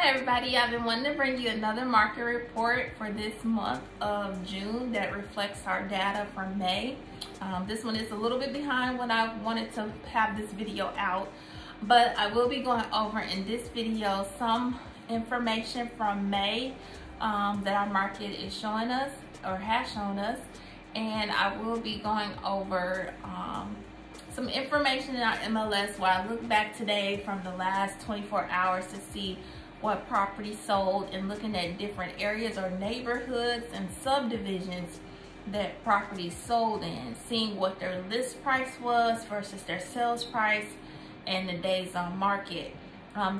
Hi everybody, I've been wanting to bring you another market report for this month of June that reflects our data from May. This one is a little bit behind when I wanted to have this video out, but I will be going over in this video some information from May that our market is showing us or has shown us, and I will be going over some information in our MLS where I look back today from the last 24 hours to see what property sold and looking at different areas or neighborhoods and subdivisions that properties sold in, seeing what their list price was versus their sales price and the days on market.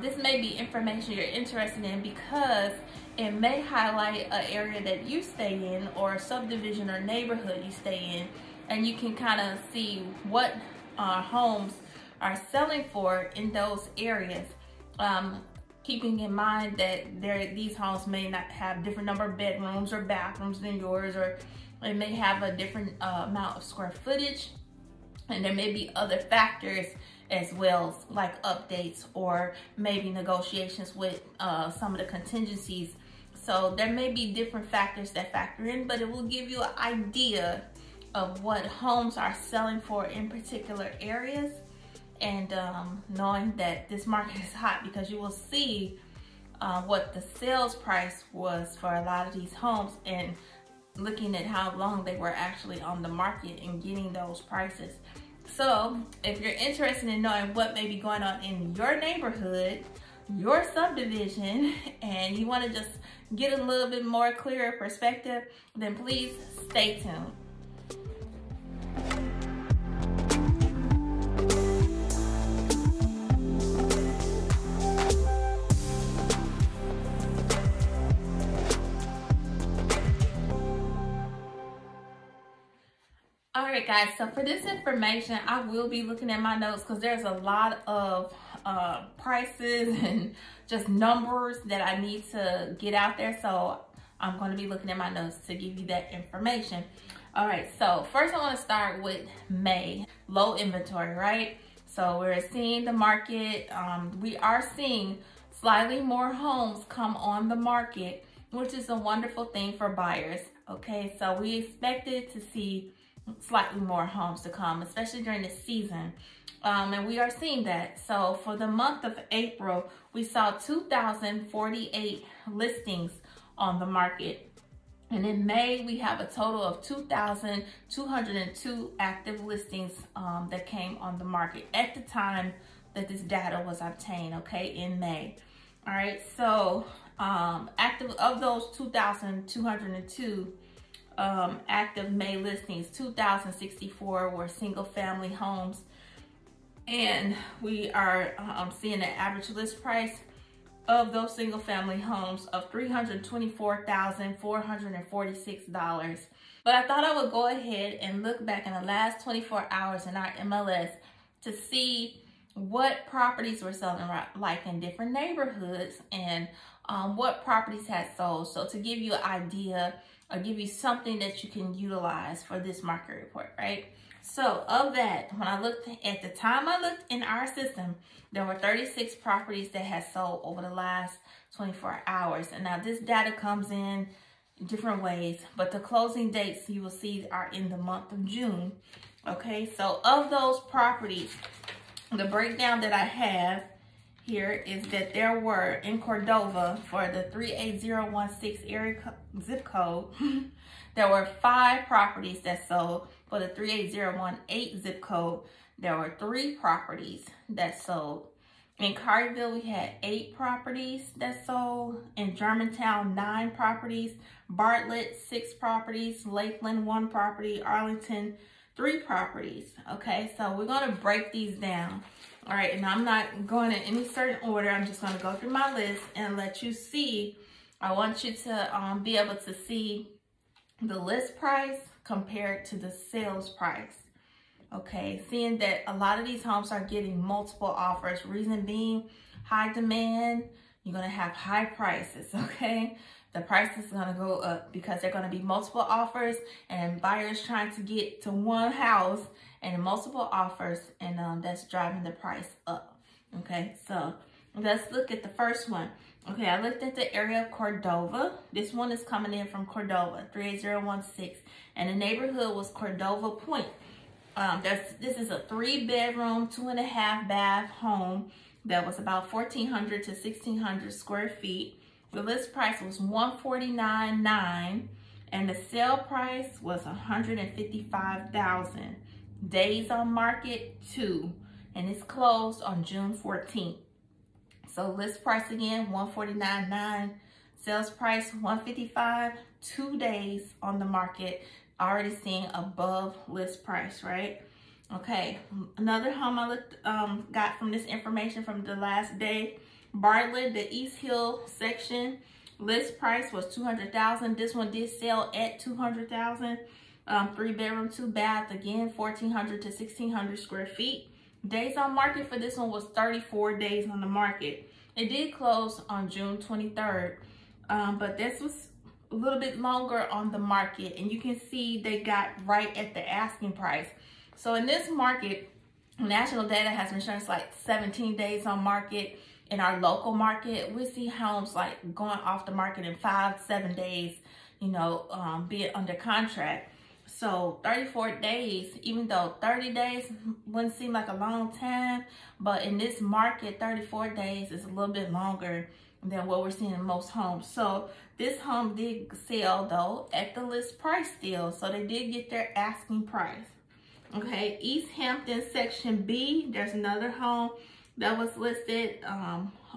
This may be information you're interested in because it may highlight an area that you stay in or a subdivision or neighborhood you stay in, and you can kind of see what homes are selling for in those areas. Keeping in mind that these homes may not have different number of bedrooms or bathrooms than yours, or it may have a different amount of square footage, and there may be other factors as well, like updates or maybe negotiations with some of the contingencies. So there may be different factors that factor in, but it will give you an idea of what homes are selling for in particular areas. And knowing that this market is hot, because you will see what the sales price was for a lot of these homes and looking at how long they were actually on the market and getting those prices. So if you're interested in knowing what may be going on in your neighborhood, your subdivision, and you want to just get a little bit more clearer perspective, then please stay tuned. Alright guys, so for this information, I will be looking at my notes because there's a lot of prices and just numbers that I need to get out there. So I'm going to be looking at my notes to give you that information. Alright, so first I want to start with May. Low inventory, right? So we're seeing the market, we are seeing slightly more homes come on the market, which is a wonderful thing for buyers. Okay, so we expected to see slightly more homes to come, especially during the season, and we are seeing that. So for the month of April, we saw 2,048 listings on the market, and in May we have a total of 2,202 active listings that came on the market at the time that this data was obtained, okay, in May. All right, so active of those 2,202 active May listings, 2,064 were single family homes, and we are seeing an average list price of those single family homes of $324,446. But I thought I would go ahead and look back in the last 24 hours in our MLS to see what properties were selling like in different neighborhoods and what properties had sold. So to give you an idea, I'll give you something that you can utilize for this market report, right? So of that, when I looked at the time I looked in our system, there were 36 properties that had sold over the last 24 hours. And now this data comes in different ways, but the closing dates you will see are in the month of June. Okay, so of those properties, the breakdown that I have here is that there were in Cordova for the 38016 area zip code, there were 5 properties that sold. For the 38018 zip code, there were 3 properties that sold. In Carterville, we had 8 properties that sold. In Germantown, 9 properties. Bartlett, 6 properties. Lakeland, 1 property. Arlington, 3 properties. Okay, so we're going to break these down. All right, and I'm not going in any certain order. I'm just going to go through my list and let you see. I want you to be able to see the list price compared to the sales price. Okay, seeing that a lot of these homes are getting multiple offers. Reason being, high demand, you're going to have high prices, okay? The price is going to go up because there are going to be multiple offers and buyers trying to get to one house and multiple offers, and that's driving the price up. Okay, so Let's look at the first one. Okay, I looked at the area of Cordova. This one is coming in from Cordova, 38016. And the neighborhood was Cordova Point. This is a 3-bedroom, 2.5 bath home that was about 1,400 to 1,600 square feet. The list price was $149,900 and the sale price was $155,000. Days on market 2, and it's closed on June 14th. So list price again, $149,900. Sales price $155,000. 2 days on the market. Already seeing above list price, right? Okay, another home I got from this information from the last day. Bartlett, the East Hill section. List price was $200,000. This one did sell at $200,000. 3-bedroom, 2 bath, again 1,400 to 1,600 square feet. Days on market for this one was 34 days on the market. It did close on June 23rd, but this was a little bit longer on the market, and you can see they got right at the asking price. So in this market, national data has been showing it's like 17 days on market. In our local market, we see homes like going off the market in 5-7 days, you know, be it under contract. So 34 days, even though 30 days wouldn't seem like a long time, but in this market, 34 days is a little bit longer than what we're seeing in most homes. So this home did sell though at the list price still. So they did get their asking price. Okay, East Hampton Section B, there's another home that was listed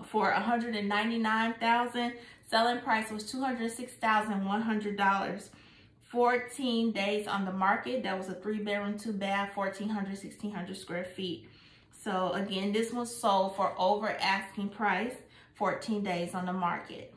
for $199,000. Selling price was $206,100. 14 days on the market. That was a 3-bedroom, 2 bath, 1,400, 1,600 square feet. So again, this one sold for over asking price. 14 days on the market.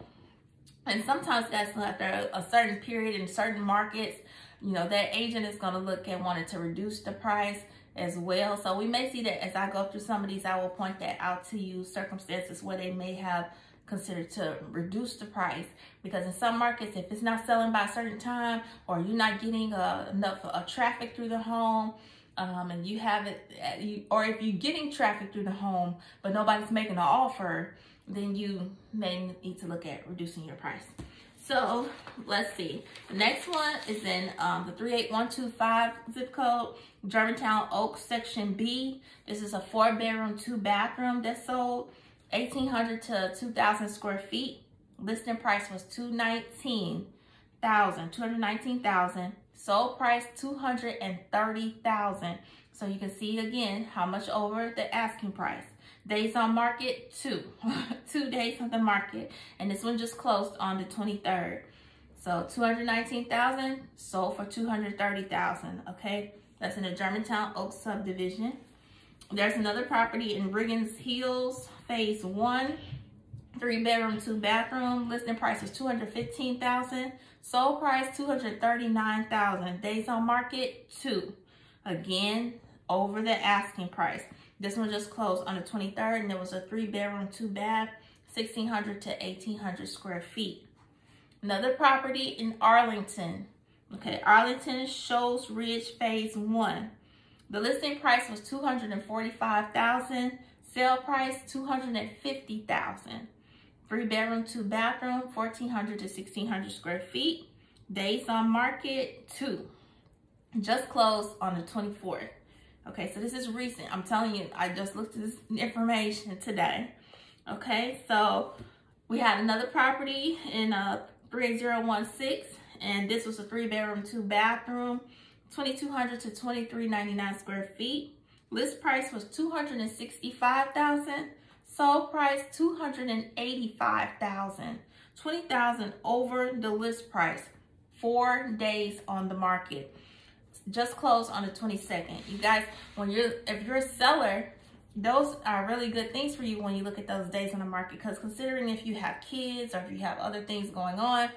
And sometimes that's after a certain period in certain markets, you know, that agent is going to look and wanted to reduce the price as well. So we may see that as I go through some of these. I will point that out to you, circumstances where they may have considered to reduce the price, because in some markets, if it's not selling by a certain time, or you're not getting enough traffic through the home, and you have it, or if you're getting traffic through the home but nobody's making an offer, then you may need to look at reducing your price. So let's see. The next one is in the 38125 zip code, Germantown Oaks Section B. This is a 4-bedroom, 2 bathroom that sold 1,800 to 2,000 square feet. Listing price was $219,000. Sold price $230,000. So you can see again how much over the asking price. Days on market 2. 2 days on the market, and this one just closed on the 23rd. So $219,000 sold for $230,000. Okay, that's in the Germantown Oaks subdivision. There's another property in Riggins Hills, Phase 1, 3-bedroom, 2 bathroom. Listing price is $215,000. Sold price $239,000. Days on market 2. Again, over the asking price. This one just closed on the 23rd, and it was a 3-bedroom, 2 bath, 1,600 to 1,800 square feet. Another property in Arlington. Okay, Arlington Shoals Ridge Phase 1. The listing price was $245,000. Sale price $250,000. 3-bedroom, 2 bathroom, 1,400 to 1,600 square feet. Days on market 2. Just closed on the 24th. Okay, so this is recent. I'm telling you, I just looked at this information today. Okay, so we had another property in 38016, and this was a 3-bedroom, 2 bathroom, 2,200 to 2,399 square feet. List price was $265,000. Sold price $285,000. $20,000 over the list price. 4 days on the market. Just closed on the 22nd. You guys, if you're a seller, those are really good things for you when you look at those days on the market, because considering if you have kids or if you have other things going on,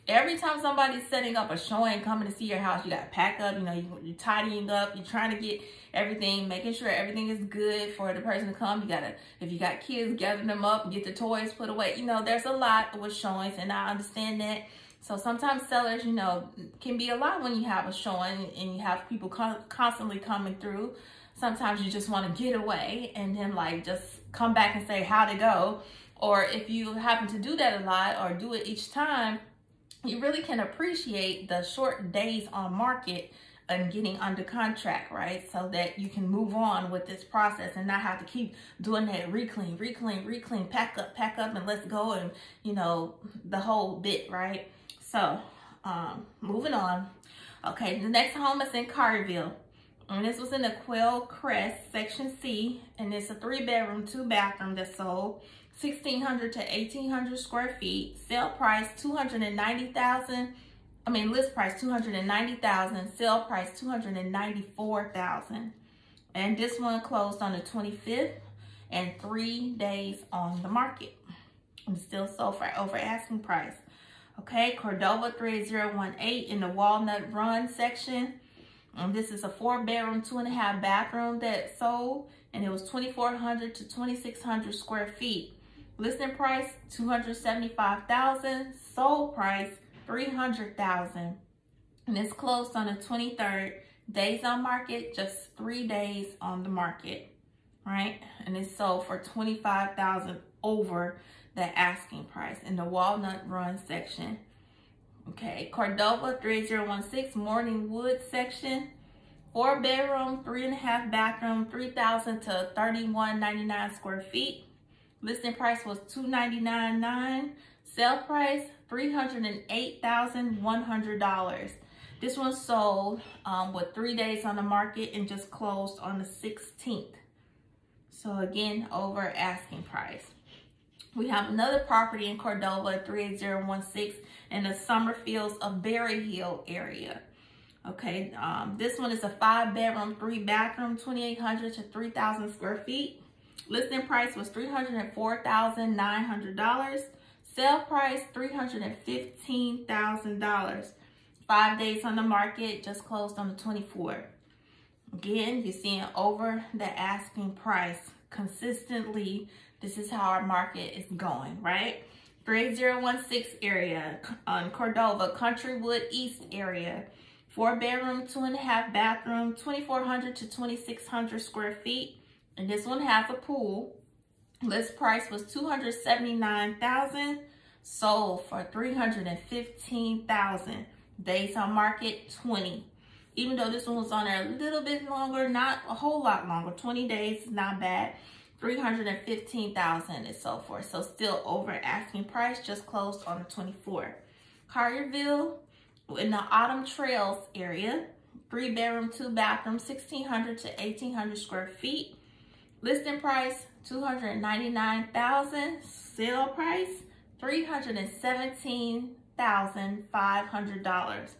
every time somebody's setting up a showing, coming to see your house, you got to pack up, you know, you're tidying up, you're trying to get everything, making sure everything is good for the person to come. You got to, if you got kids, gather them up, get the toys put away. You know, there's a lot with showings, and I understand that. So sometimes sellers, you know, can be a lot when you have a showing and you have people constantly coming through. sometimes you just want to get away and then like just come back and say how'd it go. Or if you happen to do that a lot or do it each time, you really can appreciate the short days on market and getting under contract, right? So that you can move on with this process and not have to keep doing that reclaim, pack up and let's go, and you know, the whole bit, right? So moving on. Okay, the next home is in Carterville, and this was in the Quail Crest, Section C, and it's a 3-bedroom, 2-bathroom that sold. 1,600 to 1,800 square feet. Sale price $290,000. I mean, list price $290,000. Sale price $294,000. And this one closed on the 25th, and 3 days on the market. And still sold for over asking price. Okay, Cordova 3018 in the Walnut Run Section. And this is a 4-bedroom, 2.5-bathroom that sold, and it was 2,400 to 2,600 square feet. Listing price $275,000. Sold price $300,000. And it's closed on the 23rd. Days on market, just 3 days on the market, right? And it's sold for $25,000 over the asking price in the Walnut Run Section. Okay, Cordova 3016 Morningwood Section. 4-bedroom, 3.5-bathroom, 3,000 to 3,199 square feet. Listing price was $299,900. Sale price $308,100. This one sold with 3 days on the market and just closed on the 16th. So again, over asking price. We have another property in Cordova 38016 in the Summerfields of Berry Hill area. Okay, this one is a 5-bedroom, 3-bathroom, 2,800 to 3,000 square feet. Listing price was $304,900. Sale price $315,000. 5 days on the market, just closed on the 24th. Again, you're seeing over the asking price consistently. This is how our market is going, right? 3016 area on Cordova, Countrywood East area. 4-bedroom, 2.5-bathroom, 2,400 to 2,600 square feet. And this one has a pool. List price was $279,000. Sold for $315,000. Days on market, 20. Even though this one was on there a little bit longer, not a whole lot longer. 20 days is not bad. $315,000 is sold for. So still over asking price, just closed on the 24th. Carterville in the Autumn Trails area. 3-bedroom, 2-bathroom, 1,600 to 1,800 square feet. Listing price $299,000. Sale price $317,500.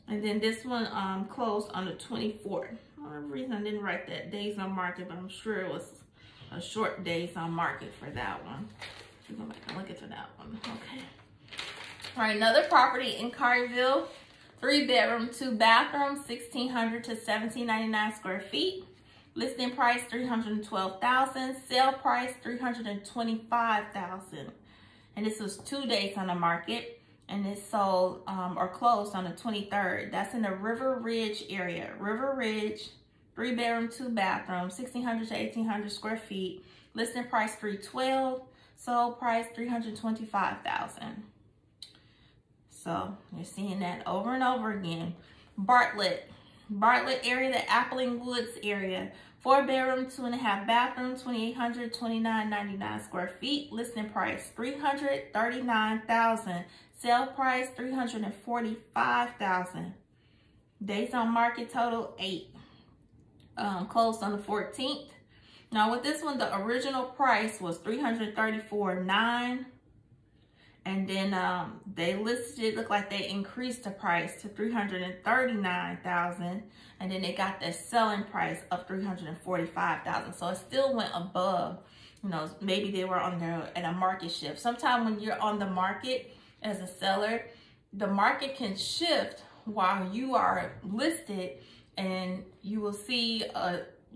And then this one closed on the 24th. For whatever reason, I didn't write that days on market, but I'm sure it was a short days on market for that one. Let's go back and look into that one. Okay. All right, another property in Carterville. 3-bedroom, 2-bathroom, 1,600 to 1,799 square feet. Listing price $312,000. Sale price $325,000. And this was 2 days on the market, and it sold or closed on the 23rd. That's in the River Ridge area. River Ridge, 3-bedroom, 2-bathroom, 1,600 to 1,800 square feet. Listing price $312,000. Sold price $325,000. So you're seeing that over and over again. Bartlett area, the Appling Woods area. 4-bedroom, 2.5-bathroom, 2,800, 2,999 square feet. Listing price $339,000. Sale price $345,000. Days on market total 8. Closed on the 14th. Now with this one, the original price was $334,900. And then they listed it, looked like they increased the price to $339,000. And then they got their selling price of $345,000. So it still went above, you know, maybe they were on there at a market shift. Sometimes when you're on the market as a seller, the market can shift while you are listed, and you will see,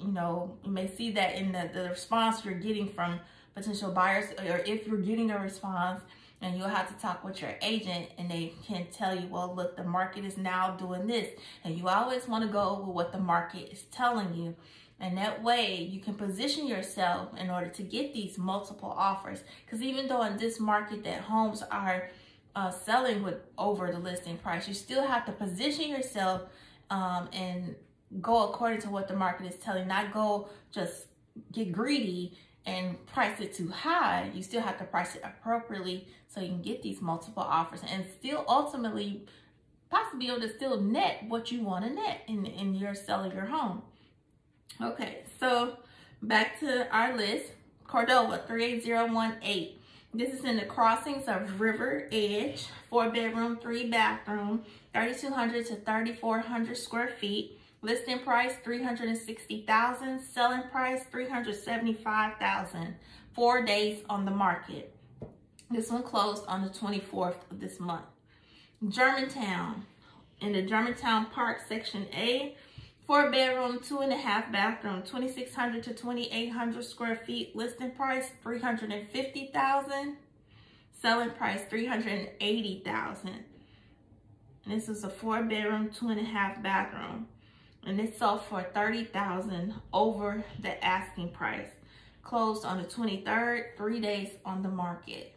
you know, you may see that in the response you're getting from potential buyers, or if you're getting a response, and you'll have to talk with your agent and they can tell you, well, look, the market is now doing this. And you always want to go with what the market is telling you. And that way you can position yourself in order to get these multiple offers. Because even though in this market that homes are selling with over the listing price, you still have to position yourself and go according to what the market is telling. Not go just get greedy and price it too high. You still have to price it appropriately so you can get these multiple offers and still ultimately possibly be able to still net what you want to net in your selling your home. Okay, so back to our list. Cordova 38018. This is in the crossings of River Edge, 4-bedroom, 3-bathroom, 3,200 to 3,400 square feet. Listing price $360,000. Selling price $375,000. 4 days on the market. This one closed on the 24th of this month. Germantown, in the Germantown Park Section A, 4-bedroom, 2.5-bathroom, 2,600 to 2,800 square feet. Listing price $350,000. Selling price $380,000. And this is a 4-bedroom, 2.5-bathroom. And it sold for $30,000 over the asking price. Closed on the 23rd, 3 days on the market.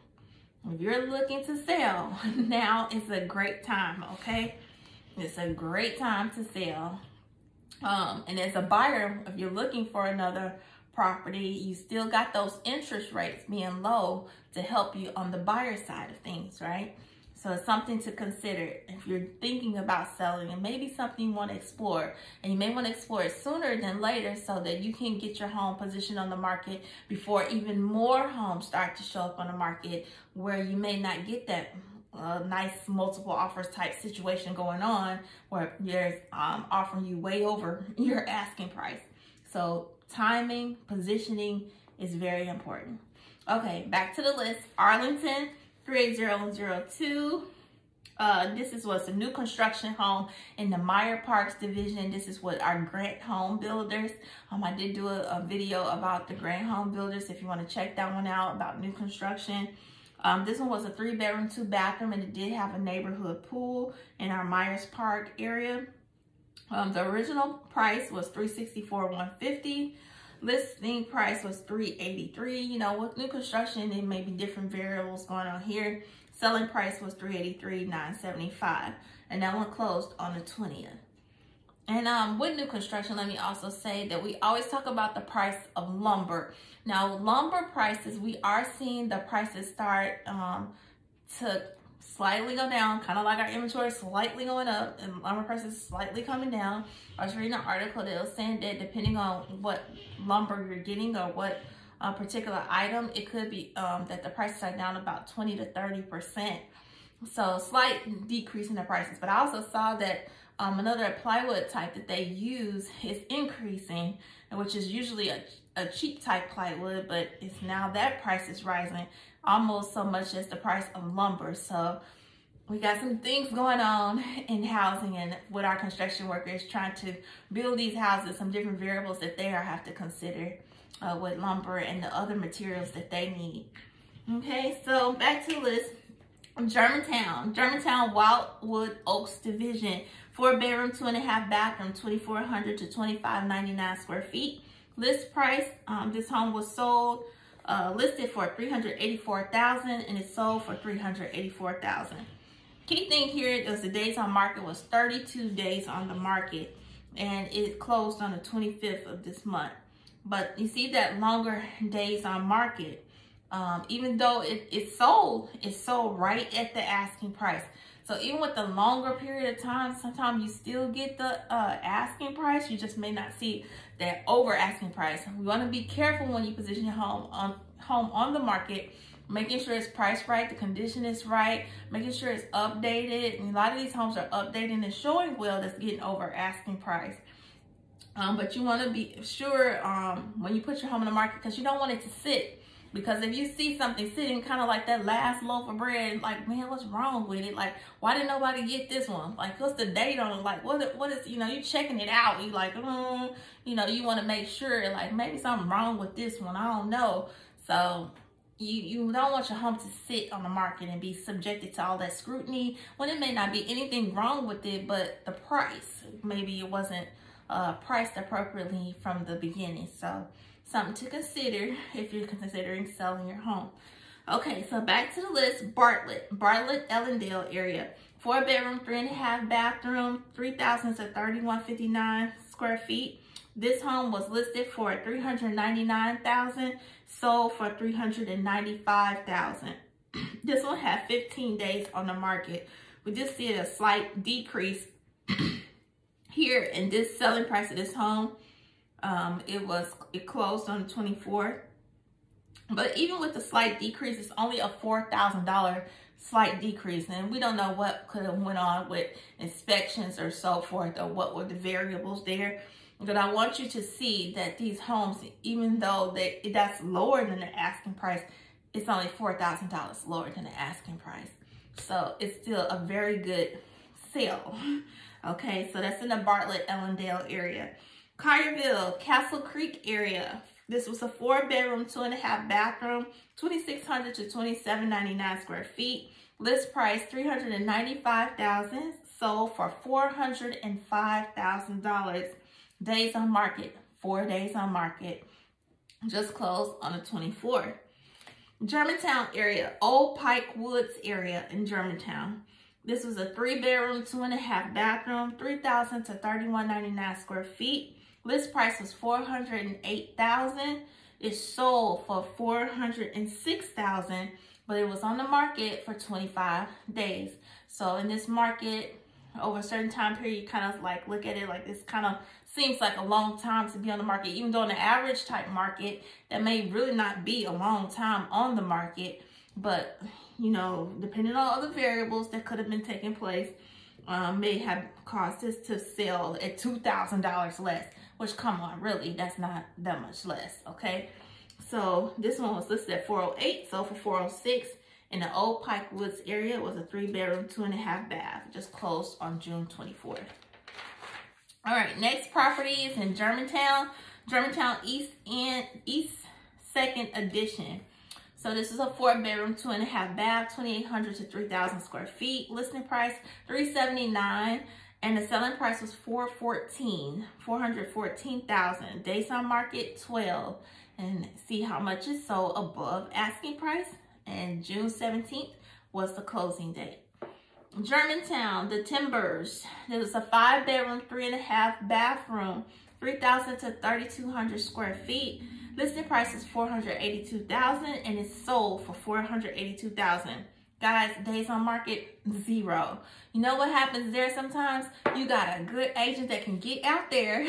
If you're looking to sell, now is a great time, okay? It's a great time to sell. And as a buyer, if you're looking for another property, you still got those interest rates being low to help you on the buyer side of things, right? So it's something to consider if you're thinking about selling, and maybe something you want to explore. And you may want to explore it sooner than later so that you can get your home positioned on the market before even more homes start to show up on the market, where you may not get that nice multiple offers type situation going on where they're offering you way over your asking price. So timing, positioning is very important. Okay, back to the list. Arlington 38002. This is what's a new construction home in the Meyer Parks division. This is what our Grant Home Builders. I did do a video about the Grant Home Builders if you want to check that one out about new construction. This one was a 3-bedroom, 2-bathroom, and it did have a neighborhood pool in our Myers Park area. The original price was $364,150. Listing price was $383. You know, with new construction, there may be different variables going on here. Selling price was $383,975, and that one closed on the 20th. And with new construction, let me also say that we always talk about the price of lumber. Now, lumber prices, we are seeing the prices start to slightly go down, kind of like our inventory slightly going up and lumber prices slightly coming down. I was reading an article that was saying that depending on what lumber you're getting or what particular item, it could be that the prices are down about 20 to 30%. So slight decrease in the prices. But I also saw that another plywood type that they use is increasing, which is usually a cheap type plywood, but it's now that price is rising almost so much as the price of lumber. So we got some things going on in housing and with our construction workers trying to build these houses, some different variables that they have to consider with lumber and the other materials that they need. Okay, so back to the list. Germantown Wildwood Oaks Division, 4-bedroom, 2.5-bathroom, 2,400 to 2,599 square feet. List price, this home was sold, listed for $384,000, and it sold for $384,000. Key thing here is the days on market was 32 days on the market, and it closed on the 25th of this month. But you see that longer days on market, even though it's sold right at the asking price. So even with the longer period of time, sometimes you still get the asking price. You just may not see that over asking price. We want to be careful when you position your home on the market, making sure it's priced right, the condition is right, making sure it's updated. And a lot of these homes are updating and showing well that's getting over asking price. But you want to be sure when you put your home on the market, because you don't want it to sit. Because if you see something sitting kind of like that last loaf of bread, like, man, what's wrong with it? Like, why didn't nobody get this one? Like, what's the date on it? Like, what is, you know, you checking it out. You like, you know, you want to make sure, like, maybe something wrong with this one. I don't know. So you don't want your home to sit on the market and be subjected to all that scrutiny when it may not be anything wrong with it, but the price, maybe it wasn't priced appropriately from the beginning. So something to consider if you're considering selling your home. Okay, so back to the list. Bartlett, Ellendale area. 4-bedroom, 3.5 bathroom, 3,000 to 3,159 square feet. This home was listed for $399,000, sold for $395,000. This one had 15 days on the market. We just see a slight decrease here in this selling price of this home. It closed on the 24th. But even with the slight decrease, it's only a $4,000 slight decrease. And we don't know what could have went on with inspections or so forth, or what were the variables there. But I want you to see that these homes, even though that's lower than the asking price, it's only $4,000 lower than the asking price. So it's still a very good sale. Okay, so that's in the Bartlett, Ellendale area. Carterville, Castle Creek area. This was a 4-bedroom, 2.5 bathroom, 2,600 to 2,799 square feet. List price $395,000, sold for $405,000. Days on market, 4 days on market. Just closed on the 24th. Germantown area, Old Pike Woods area in Germantown. This was a 3-bedroom, 2.5 bathroom, 3,000 to 3,199 square feet. List price was $408,000. It sold for $406,000, but it was on the market for 25 days. So in this market, over a certain time period, you kind of like look at it like this kind of seems like a long time to be on the market, even though in the average type market, that may really not be a long time on the market. But, you know, depending on other variables that could have been taking place, may have caused this to sell at $2,000 less, which, come on, really, that's not that much less, okay? So this one was listed at $408, sold for $406. In the Old Pike Woods area, it was a 3-bedroom, 2.5 bath. Just closed on June 24th. All right, next property is in Germantown, East 2nd Edition. So this is a 4-bedroom, 2.5 bath, 2,800 to 3,000 square feet. Listing price $379, and the selling price was $414,000. Days on market 12, and see how much is sold above asking price. And June 17th was the closing date. Germantown, the Timbers. There was a 5-bedroom, 3.5 bathroom, 3,000 to 3,200 square feet. Listing price is $482,000, and it's sold for $482,000. Guys, days on market 0. You know what happens there sometimes? You got a good agent that can get out there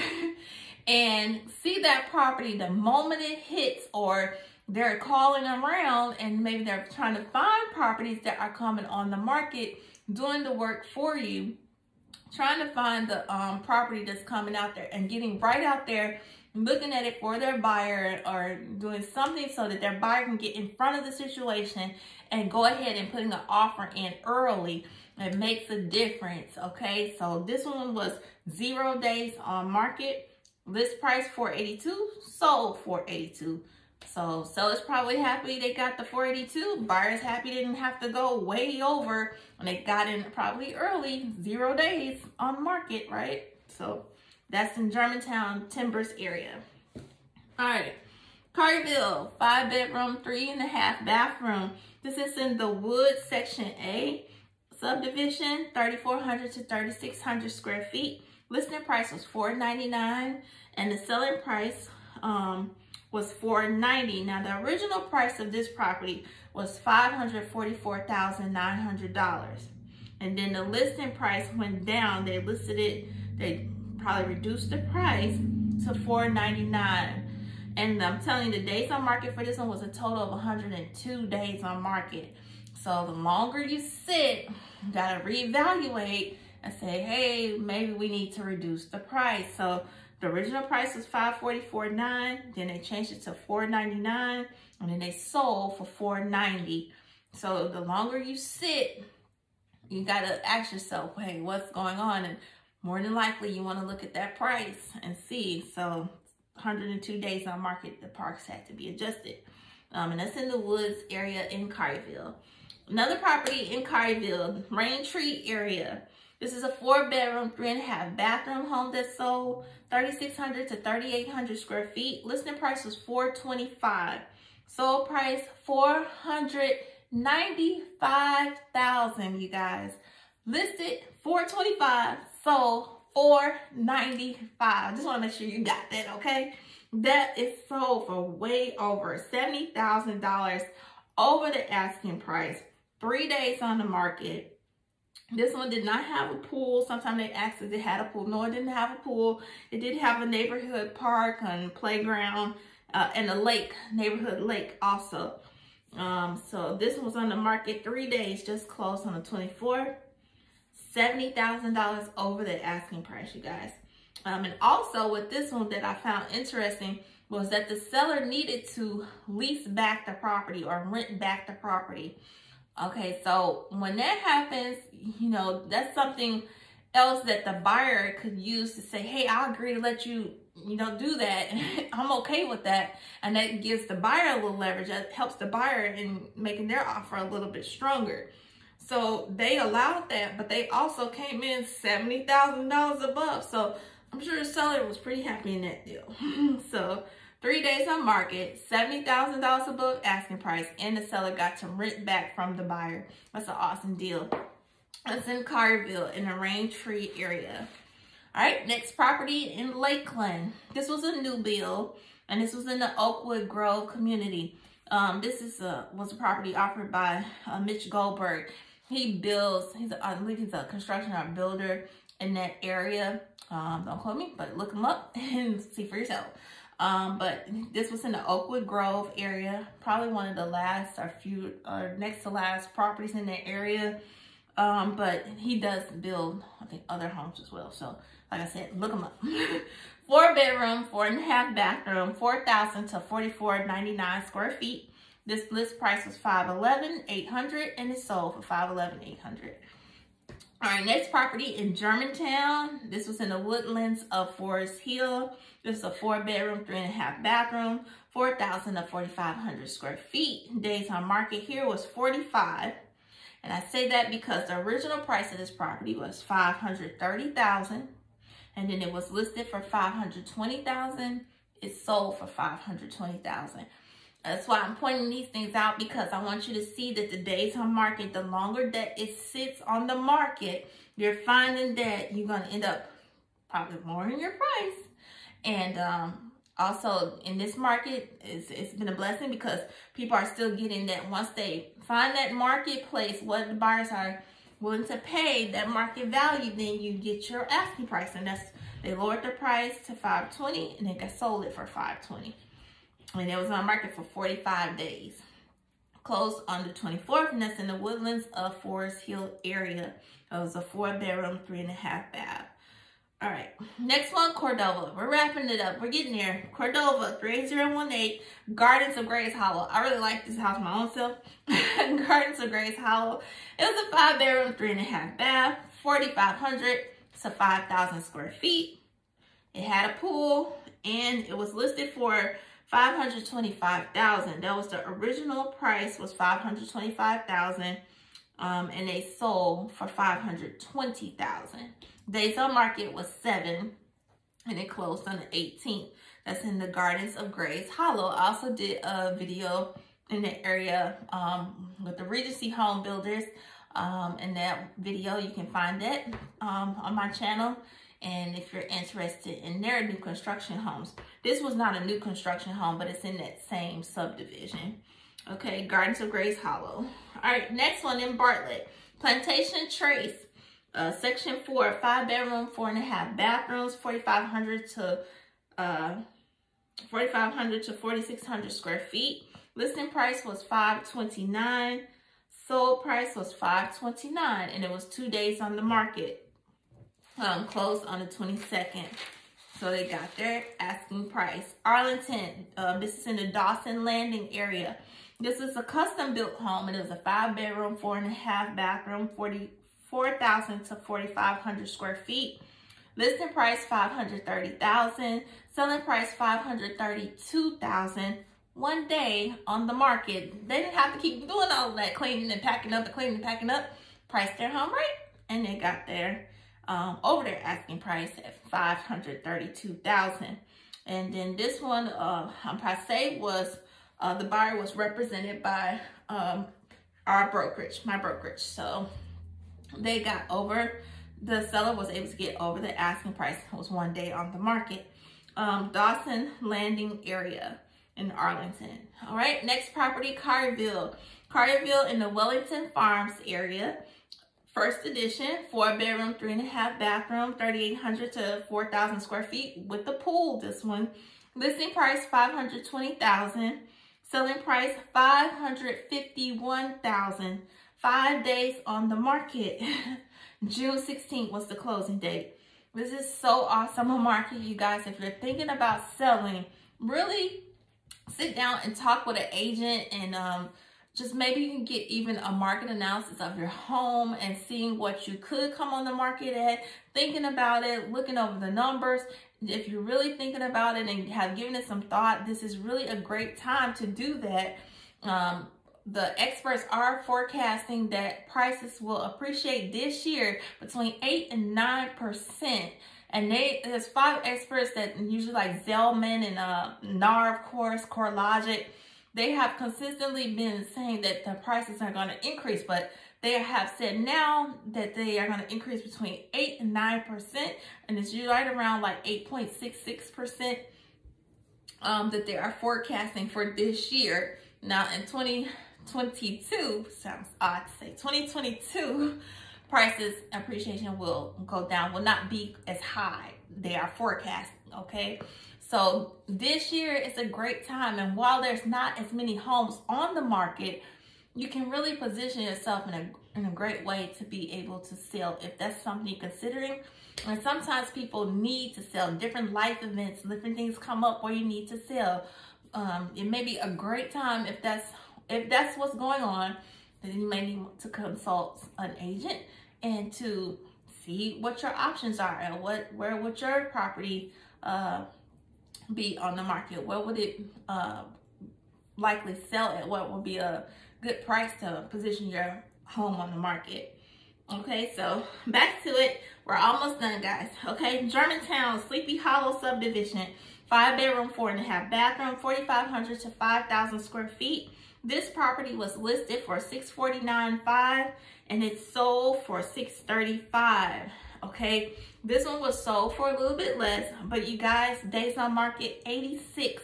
and see that property the moment it hits, or they're calling around and maybe they're trying to find properties that are coming on the market, doing the work for you, trying to find the property that's coming out there and getting right out there, looking at it for their buyer, or doing something so that their buyer can get in front of the situation and go ahead and putting an offer in early. It makes a difference, okay? So this one was 0 days on market. List price $482, sold $482. So sellers probably happy they got the $482. Buyers happy they didn't have to go way over, and they got in probably early, 0 days on market, right? So that's in Germantown, Timbers area. All right, Carterville, 5-bedroom, 3.5 bathroom. This is in the Woodlands Section A subdivision, 3,400 to 3,600 square feet. Listing price was $499, and the selling price was $490. Now, the original price of this property was $544,900. And then the listing price went down. They listed it, they probably reduced the price to $499. And I'm telling you, the days on market for this one was a total of 102 days on market. So the longer you sit, you gotta reevaluate and say, hey, maybe we need to reduce the price. So the original price was $544,900, then they changed it to $499, and then they sold for $490. So the longer you sit, you gotta ask yourself, hey, what's going on? And more than likely, you wanna look at that price and see. So 102 days on market, the parks had to be adjusted. And that's in the Woods area in Carterville. Another property in Carterville, Rain Tree area. This is a 4-bedroom, 3.5 bathroom home that sold 3,600 to 3,800 square feet. Listing price was $425. Sold price $495,000, you guys. Listed $425, sold $495. Just want to make sure you got that, okay? That is sold for way over $70,000 over the asking price. 3 days on the market. This one did not have a pool. Sometimes they asked if it had a pool. No, it didn't have a pool. It did have a neighborhood park and playground and a lake, neighborhood lake also. So this one was on the market 3 days, just closed on the 24th. $70,000 over the asking price, you guys. And also with this one that I found interesting was that the seller needed to lease back the property or rent back the property. Okay, so when that happens, you know, that's something else that the buyer could use to say, hey, I agree to let you, you know, do that. I'm okay with that. And that gives the buyer a little leverage. That helps the buyer in making their offer a little bit stronger. So they allowed that, but they also came in $70,000 above. So I'm sure the seller was pretty happy in that deal. So 3 days on market, $70,000 above asking price, and the seller got to rent back from the buyer. That's an awesome deal. It's in Carterville in the Raintree area. All right, next property in Lakeland. This was a new build, and this was in the Oakwood Grove community. This was a property offered by Mitch Goldberg. He builds, I believe he's a construction or builder in that area. Don't quote me, but look him up and see for yourself. But this was in the Oakwood Grove area, probably one of the last or next to last properties in that area. But he does build, I think, other homes as well. So like I said, look him up. 4-bedroom, 4.5 bathroom, 4,000 to 4,499 square feet. This list price was $511,800 and it sold for $511,800. All right, next property in Germantown. This was in the Woodlands of Forest Hill. This is a 4-bedroom, 3.5 bathroom, 4,000 to 4,500 square feet. Days on market here was 45. And I say that because the original price of this property was $530,000, and then it was listed for $520,000. It sold for $520,000. That's why I'm pointing these things out, because I want you to see that the days on market, the longer that it sits on the market, you're finding that you're going to end up probably lowering your price. And also in this market, it's been a blessing because people are still getting that once they find that marketplace, what the buyers are willing to pay, that market value, then you get your asking price. And that's, they lowered the price to $520 and they got sold it for $520. And it was on the market for 45 days. Closed on the 24th, and that's in the Woodlands of Forest Hill area. It was a 4-bedroom, 3.5 bath. All right, next one, Cordova. We're wrapping it up. We're getting there. Cordova, 38018, Gardens of Grays Hollow. I really like this house my own self. Gardens of Grays Hollow. It was a 5-bedroom, 3.5 bath, 4,500 to 5,000 square feet. It had a pool, and it was listed for $525,000. That was the original price, was $525,000, and they sold for $520,000. Days on market was 7, and it closed on the 18th. That's in the Gardens of Grays Hollow. I also did a video in the area with the Regency Home Builders. In that video, you can find that on my channel. And if you're interested in their new construction homes, this was not a new construction home, but it's in that same subdivision. Okay, Gardens of Grays Hollow. All right, next one in Bartlett, Plantation Trace, Section 4, 5-bedroom, 4.5 bathrooms, 4,500 to 4,600 square feet. Listing price was $529. Sold price was $529, and it was 2 days on the market. Closed on the 22nd. So they got their asking price. Arlington, this is in the Dawson Landing area. This is a custom built home. It is a 5-bedroom, 4.5 bathroom, 44,000 to 4,500 square feet. Listing price $530,000. Selling price $532,000. 1 day on the market. They didn't have to keep doing all that cleaning and packing up, the cleaning and packing up. Priced their home right, and they got their over their asking price at $532,000. And then this one, was the buyer was represented by our brokerage, my brokerage. So they got over, the seller was able to get over the asking price. It was 1 day on the market. Dawson Landing area in Arlington. All right, next property, Carterville. Carterville in the Wellington Farms area. First edition, 4-bedroom, 3.5 bathroom, 3,800 to 4,000 square feet with the pool. This one, listing price $520,000, selling price $551,000. 5 days on the market. June 16th was the closing date. This is so awesome a market, you guys. If you're thinking about selling, really sit down and talk with an agent, and just maybe you can get even a market analysis of your home and seeing what you could come on the market at, thinking about it, looking over the numbers. If you're really thinking about it and have given it some thought, this is really a great time to do that. The experts are forecasting that prices will appreciate this year between 8 and 9%. And there's 5 experts that usually, like Zelman and NAR, of course, CoreLogic. They have consistently been saying that the prices are going to increase, but they have said now that they are going to increase between 8 and 9%, and it's right around like 8.66% that they are forecasting for this year. Now in 2022, sounds odd to say, 2022 prices appreciation will go down, will not be as high. They are forecasting, okay? So this year is a great time, and while there's not as many homes on the market, you can really position yourself in a great way to be able to sell if that's something you're considering. And sometimes people need to sell. Different life events, different things come up where you need to sell. It may be a great time if that's what's going on. Then you may need to consult an agent and to see what your options are and where would your property be on the market. What would it likely sell at? What would be a good price to position your home on the market? Okay, so back to it. We're almost done, guys. Okay, Germantown, Sleepy Hollow Subdivision, 5-bedroom, 4.5 bathroom, 4,500 to 5,000 square feet. This property was listed for $649,500 and it sold for $635,000. Okay, this one was sold for a little bit less, but you guys, days on market, 86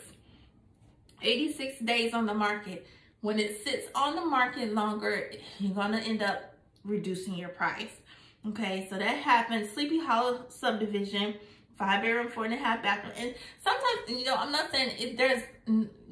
days on the market. When it sits on the market longer, you're gonna end up reducing your price. Okay, so that happened. Sleepy Hollow Subdivision, 5-bedroom, 4.5 bathroom. And sometimes, you know, I'm not saying there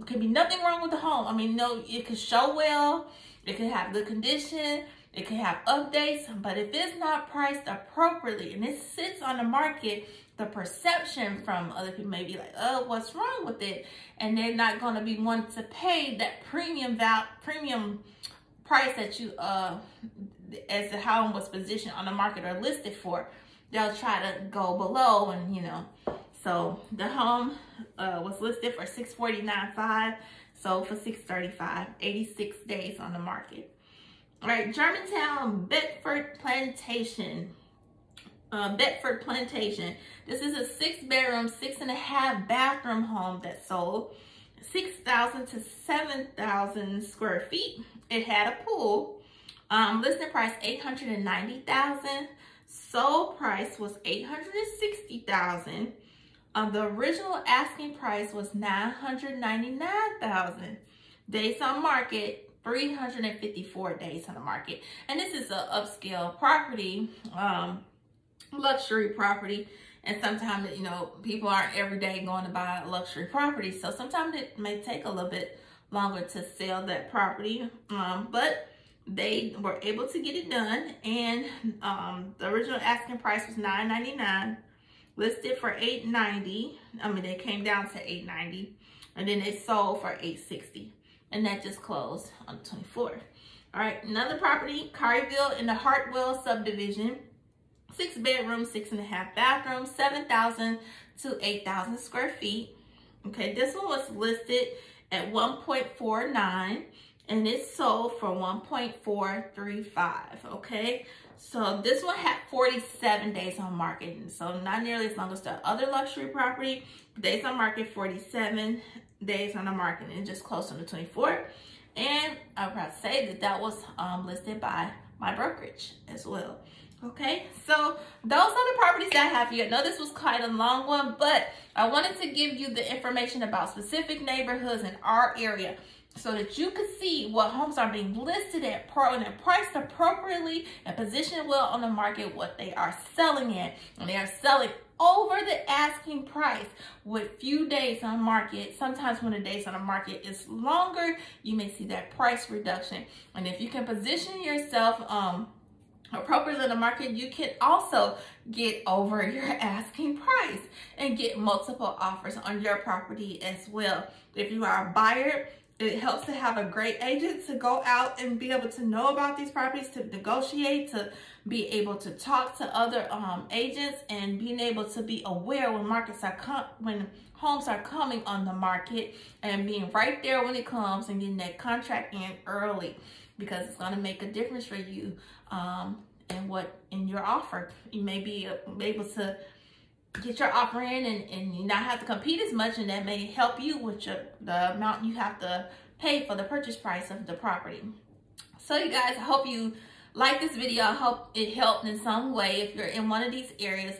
could be nothing wrong with the home. I mean, no, it could show well, it could have good condition, it could have updates, but if it's not priced appropriately and it sits on the market, the perception from other people may be like, oh, what's wrong with it? And they're not going to be wanting to pay that premium price that you, as the home was positioned on the market or listed for. They'll try to go below, and you know. So the home was listed for $649,500, sold for $635,000, 86 days on the market. All right, Germantown, Bedford Plantation. This is a 6-bedroom, 6.5 bathroom home that sold 6,000 to 7,000 square feet. It had a pool. Listing price $890,000. Sold price was $860,000. The original asking price was $999,000. Days on market, 354 days on the market. And this is an upscale property, luxury property. And sometimes, you know, people aren't every day going to buy a luxury property. So sometimes it may take a little bit longer to sell that property. But they were able to get it done. And the original asking price was $999. Listed for $890. I mean, they came down to $890. And then it sold for $860. And that just closed on the 24th. All right, another property, Carterville in the Hartwell Subdivision. 6-bedroom, 6.5 bathroom, 7,000 to 8,000 square feet. Okay, this one was listed at $1.49. and it sold for 1.435. Okay, so this one had 47 days on market, so not nearly as long as the other luxury property. Days on market, 47 days on the market, and just close on the 24. And I'm proud to say that that was listed by my brokerage as well. Okay, so those are the properties that I have here. I know this was quite a long one, but I wanted to give you the information about specific neighborhoods in our area so that you could see what homes are being listed at and priced appropriately and positioned well on the market, what they are selling at. And they are selling over the asking price with few days on market. Sometimes when the days on the market is longer, you may see that price reduction. And if you can position yourself appropriately in the market, you can also get over your asking price and get multiple offers on your property as well. If you are a buyer, it helps to have a great agent to go out and be able to know about these properties, to negotiate, to be able to talk to other agents, and being able to be aware when when homes are coming on the market, and being right there when it comes and getting that contract in early, because it's going to make a difference for you in your offer. You may be able to get your offer in and you not have to compete as much, and that may help you with the amount you have to pay for the purchase price of the property. So you guys, I hope you like this video. I hope it helped in some way. If you're in one of these areas,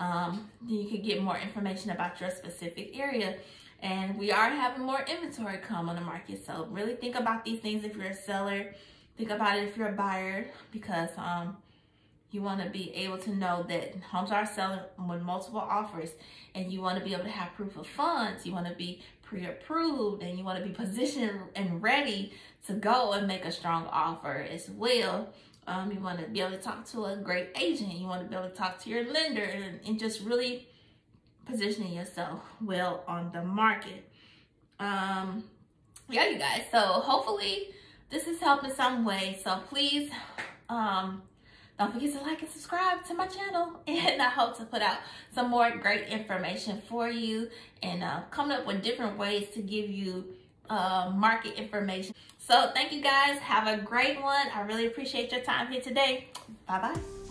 then you can get more information about your specific area. And we are having more inventory come on the market, so really think about these things. If you're a seller, think about it if you're a buyer, because you want to be able to know that homes are selling with multiple offers, and you want to be able to have proof of funds. You want to be pre-approved, and you want to be positioned and ready to go and make a strong offer as well. You want to be able to talk to a great agent. You want to be able to talk to your lender, and just really positioning yourself well on the market. Yeah, you guys, so hopefully this has helped in some way. So please don't forget to like and subscribe to my channel, and I hope to put out some more great information for you, and coming up with different ways to give you market information. So thank you guys, have a great one. I really appreciate your time here today. Bye bye.